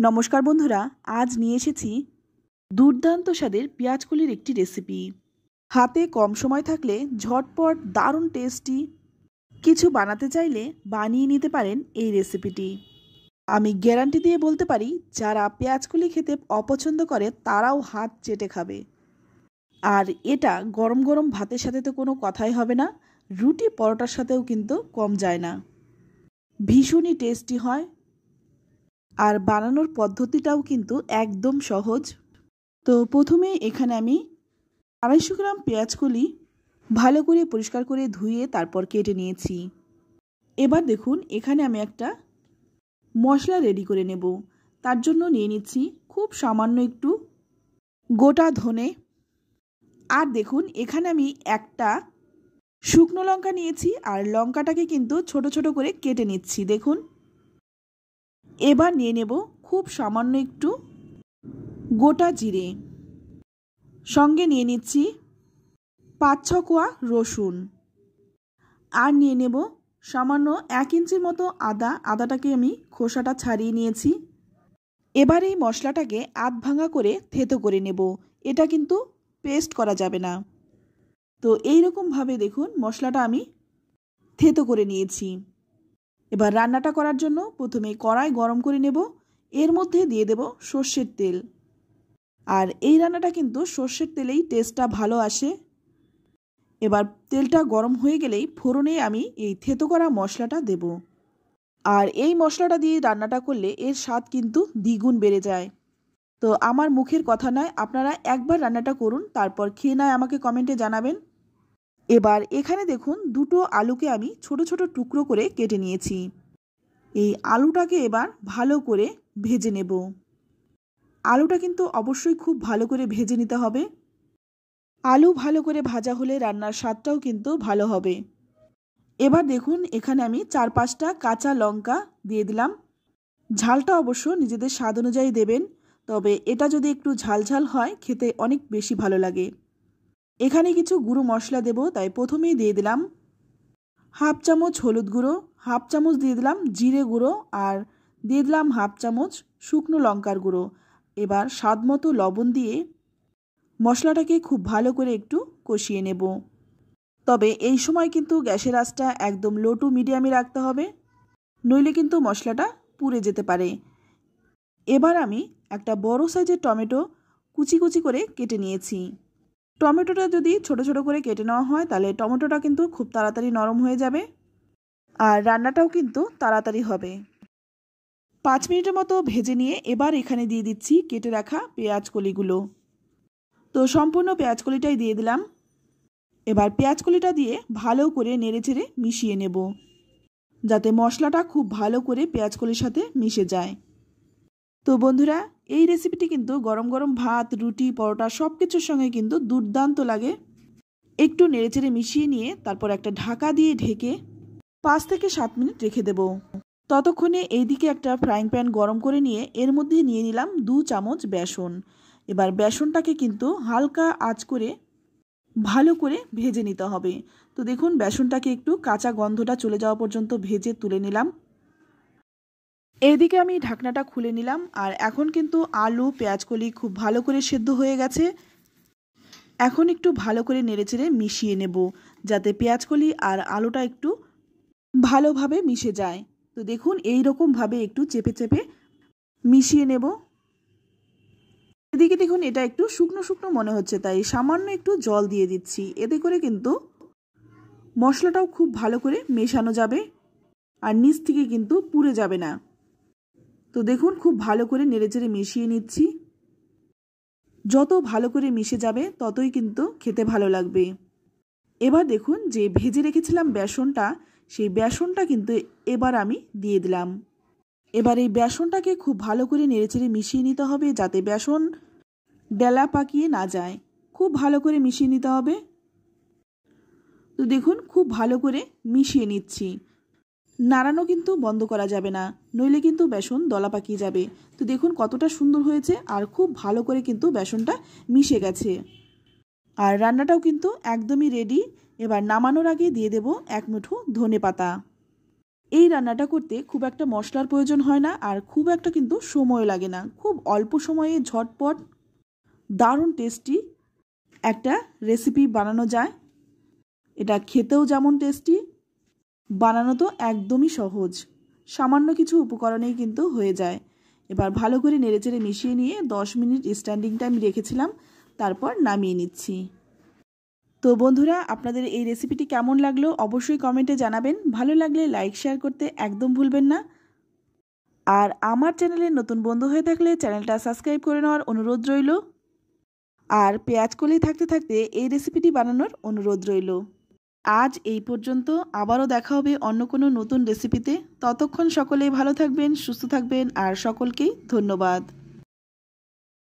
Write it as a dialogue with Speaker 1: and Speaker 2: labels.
Speaker 1: নমস্কার বন্ধুরা, আজ নিয়ে এসেছি দুর্দান্ত স্বাদের পেঁয়াজকলির একটি রেসিপি। হাতে কম সময় থাকলে ঝটপট দারুণ টেস্টি কিছু বানাতে চাইলে বানিয়ে নিতে পারেন এই রেসিপিটি। আমি গ্যারান্টি দিয়ে বলতে পারি, যারা পেঁয়াজকলি খেতে অপছন্দ করে তারাও হাত চেটে খাবে। আর এটা গরম গরম ভাতের সাথে তো কোনো কথাই হবে না, রুটি পরোটার সাথেও কিন্তু কম যায় না। ভীষণই টেস্টি হয় আর বানানোর পদ্ধতিটাও কিন্তু একদম সহজ। তো প্রথমে এখানে আমি 250 গ্রাম পেঁয়াজকলি ভালো করে পরিষ্কার করে ধুয়ে তারপর কেটে নিয়েছি। এবার দেখুন এখানে আমি একটা মশলা রেডি করে নেব। তার জন্য নিয়ে নিচ্ছি খুব সামান্য একটু গোটা ধনে। আর দেখুন এখানে আমি একটা শুকনো লঙ্কা নিয়েছি আর লঙ্কাটাকে কিন্তু ছোট ছোট করে কেটে নিচ্ছি। দেখুন এবার নিয়ে নেব খুব সামান্য একটু গোটা জিরে, সঙ্গে নিয়ে নিচ্ছি 5-6 কোয়া রসুন, আর নিয়ে নেব সামান্য 1 ইঞ্চির মতো আদা। আদাটাকে আমি খোসাটা ছাড়িয়ে নিয়েছি। এবার এই মশলাটাকে আধ ভাঙা করে থেতো করে নেব, এটা কিন্তু পেস্ট করা যাবে না। তো এইরকমভাবে দেখুন মশলাটা আমি থেতো করে নিয়েছি। এবার রান্নাটা করার জন্য প্রথমে কড়াই গরম করে নেব, এর মধ্যে দিয়ে দেব সর্ষের তেল। আর এই রান্নাটা কিন্তু সর্ষের তেলেই টেস্টটা ভালো আসে। এবার তেলটা গরম হয়ে গেলেই ফোড়নে আমি এই থেতো করা মশলাটা দেব। আর এই মশলাটা দিয়ে রান্নাটা করলে এর স্বাদ কিন্তু দ্বিগুণ বেড়ে যায়। তো আমার মুখের কথা নয়, আপনারা একবার রান্নাটা করুন, তারপর খেয়ে নয় আমাকে কমেন্টে জানাবেন। এবার এখানে দেখুন দুটো আলুকে আমি ছোট ছোট টুকরো করে কেটে নিয়েছি। এই আলুটাকে এবার ভালো করে ভেজে নেব। আলুটা কিন্তু অবশ্যই খুব ভালো করে ভেজে নিতে হবে। আলু ভালো করে ভাজা হলে রান্নার স্বাদটাও কিন্তু ভালো হবে। এবার দেখুন এখানে আমি 4-5টা কাঁচা লঙ্কা দিয়ে দিলাম। ঝালটা অবশ্য নিজেদের স্বাদ অনুযায়ী দেবেন, তবে এটা যদি একটু ঝালঝাল হয় খেতে অনেক বেশি ভালো লাগে। এখানে কিছু গুঁড়ো মশলা দেব, তাই প্রথমেই দিয়ে দিলাম 1/2 চামচ হলুদ গুঁড়ো, 1/2 চামচ দিয়ে দিলাম জিরে গুঁড়ো, আর দিয়ে দিলাম 1/2 চামচ শুকনো লঙ্কার গুঁড়ো। এবার স্বাদ মতো লবণ দিয়ে মশলাটাকে খুব ভালো করে একটু কষিয়ে নেব। তবে এই সময় কিন্তু গ্যাসের আঁচটা একদম লো টু মিডিয়ামে রাখতে হবে, নইলে কিন্তু মশলাটা পুড়ে যেতে পারে। এবার আমি একটা বড় সাইজের টমেটো কুচি কুচি করে কেটে নিয়েছি। টমেটোটা যদি ছোট ছোট করে কেটে নেওয়া হয় তাহলে টমেটোটা কিন্তু খুব তাড়াতাড়ি নরম হয়ে যাবে আর রান্নাটাও কিন্তু তাড়াতাড়ি হবে। 5 মিনিটের মতো ভেজে নিয়ে এবার এখানে দিয়ে দিচ্ছি কেটে রাখা পেঁয়াজকলিগুলো। তো সম্পূর্ণ পেঁয়াজকলিটাই দিয়ে দিলাম। এবার পেঁয়াজকলিটা দিয়ে ভালো করে নেড়েচেড়ে মিশিয়ে নেব, যাতে মশলাটা খুব ভালো করে পেঁয়াজকলির সাথে মিশে যায়। তো বন্ধুরা, এই রেসিপিটি কিন্তু গরম গরম ভাত, রুটি, পরোটা সব কিছুর সঙ্গে কিন্তু দুর্দান্ত লাগে। একটু নেড়েচেড়ে মিশিয়ে নিয়ে তারপর একটা ঢাকা দিয়ে ঢেকে 5 থেকে 7 মিনিট রেখে দেব। ততক্ষণে এইদিকে একটা ফ্রাইং প্যান গরম করে নিয়ে এর মধ্যে নিয়ে নিলাম 2 চামচ বেসন। এবার বেসনটাকে কিন্তু হালকা আঁচ করে ভালো করে ভেজে নিতে হবে। তো দেখুন বেসনটাকে একটু কাঁচা গন্ধটা চলে যাওয়া পর্যন্ত ভেজে তুলে নিলাম। এইদিকে আমি ঢাকনাটা খুলে নিলাম আর এখন কিন্তু আলু পেঁয়াজকলি খুব ভালো করে সেদ্ধ হয়ে গেছে। এখন একটু ভালো করে নেড়েচেড়ে মিশিয়ে নেব, যাতে পেঁয়াজকলি আর আলুটা একটু ভালোভাবে মিশে যায়। তো দেখুন এই রকমভাবে একটু চেপে চেপে মিশিয়ে নেব। এদিকে দেখুন এটা একটু শুকনো শুকনো মনে হচ্ছে, তাই সামান্য একটু জল দিয়ে দিচ্ছি। এতে করে কিন্তু মশলাটাও খুব ভালো করে মেশানো যাবে আর নিচ থেকে কিন্তু পুড়ে যাবে না। তো দেখুন খুব ভালো করে নেড়েচেড়ে মিশিয়ে নিচ্ছি। যত ভালো করে মিশে যাবে ততই কিন্তু খেতে ভালো লাগবে। এবার দেখুন যে ভেজে রেখেছিলাম বেসনটা, সেই বেসনটা কিন্তু এবার আমি দিয়ে দিলাম। এবার এই বেসনটাকে খুব ভালো করে নেড়েচেড়ে মিশিয়ে নিতে হবে, যাতে বেসন ডেলা পাকিয়ে না যায়। খুব ভালো করে মিশিয়ে নিতে হবে। তো দেখুন খুব ভালো করে মিশিয়ে নিচ্ছি। নাড়ানো কিন্তু বন্ধ করা যাবে না, নইলে কিন্তু বেসন দলা পাকিয়ে যাবে। তো দেখুন কতটা সুন্দর হয়েছে আর খুব ভালো করে কিন্তু বেসনটা মিশে গেছে। আর রান্নাটাও কিন্তু একদমই রেডি। এবার নামানোর আগে দিয়ে দেব 1 মুঠো ধনেপাতা। এই রান্নাটা করতে খুব একটা মশলার প্রয়োজন হয় না, আর খুব একটা কিন্তু সময় লাগে না। খুব অল্প সময়ে ঝটপট দারুণ টেস্টি একটা রেসিপি বানানো যায়। এটা খেতেও যেমন টেস্টি, বানানো তো একদমই সহজ। সামান্য কিছু উপকরণেই কিন্তু হয়ে যায়। এবার ভালো করে নেড়েচেড়ে মিশিয়ে নিয়ে 10 মিনিট স্ট্যান্ডিং টাইম রেখেছিলাম, তারপর নামিয়ে নিচ্ছি। তো বন্ধুরা, আপনাদের এই রেসিপিটি কেমন লাগলো অবশ্যই কমেন্টে জানাবেন। ভালো লাগলে লাইক শেয়ার করতে একদম ভুলবেন না। আর আমার চ্যানেলে নতুন বন্ধু হয়ে থাকলে চ্যানেলটা সাবস্ক্রাইব করে নেওয়ার অনুরোধ রইল। আর পেঁয়াজ কলি থাকতে থাকতে এই রেসিপিটি বানানোর অনুরোধ রইল। আজ এই পর্যন্ত, আবারও দেখা হবে অন্য কোনো নতুন রেসিপিতে। ততক্ষণ সকলেই ভালো থাকবেন, সুস্থ থাকবেন, আর সকলকেই ধন্যবাদ।